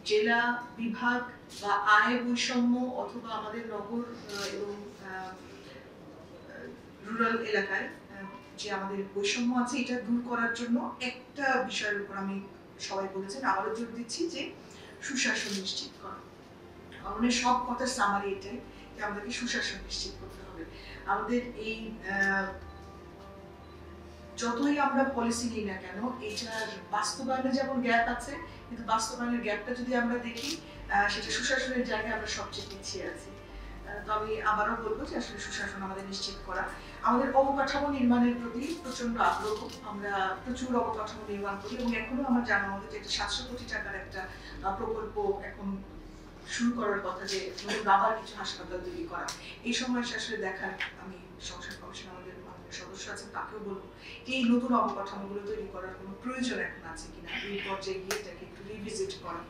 জেলা বিভাগ বা আয় বৈষম্য অথবা আমাদের নগর এবং রুরাল এলাকায় যে আমাদের বৈষম্য আছে এটা দূর করার জন্য একটা বিষয়ের উপর আমি সবাই বলেছেন, আবারও জোর দিচ্ছি যে সুশাসন নিশ্চিত করা। আমাদের সব কথার সামারি এটাই যে আমাদেরকে সুশাসন নিশ্চিত করতে হবে। আমাদের এই যতই আমরা পলিসি নিই না কেন এটার বাস্তবায়নে যেমন গ্যাপ আছে, কিন্তু বাস্তবায়নের গ্যাপটা যদি আমরা দেখি সেটা সুশাসনের জায়গায় আমরা সবচেয়ে পিছিয়ে আছি। তো আমি আবারও বলবো যে আসলে সুশাসন আমাদের নিশ্চিত করা। আমাদের অবকাঠামো নির্মাণের প্রতি প্রচন্ড আগ্রহ, আমরা প্রচুর অবকাঠামো নির্মাণ করি এবং এখনো আমার জানা মতো যে একটা 700 কোটি টাকার একটা প্রকল্প এখন শুরু করার কথা, যে নতুন আবার কিছু হাসপাতাল তৈরি করা। এই সময় আসলে দেখার, আমি সংসদ কমিশন আমাদের মাননীয় সদস্য আছেন তাকেও বলবো যে এই নতুন অবকাঠামোগুলো তৈরি করার কোনো প্রয়োজন এখন আছে কিনা, এই পর্যায়ে গিয়ে এটাকে একটু রিভিজিট করা।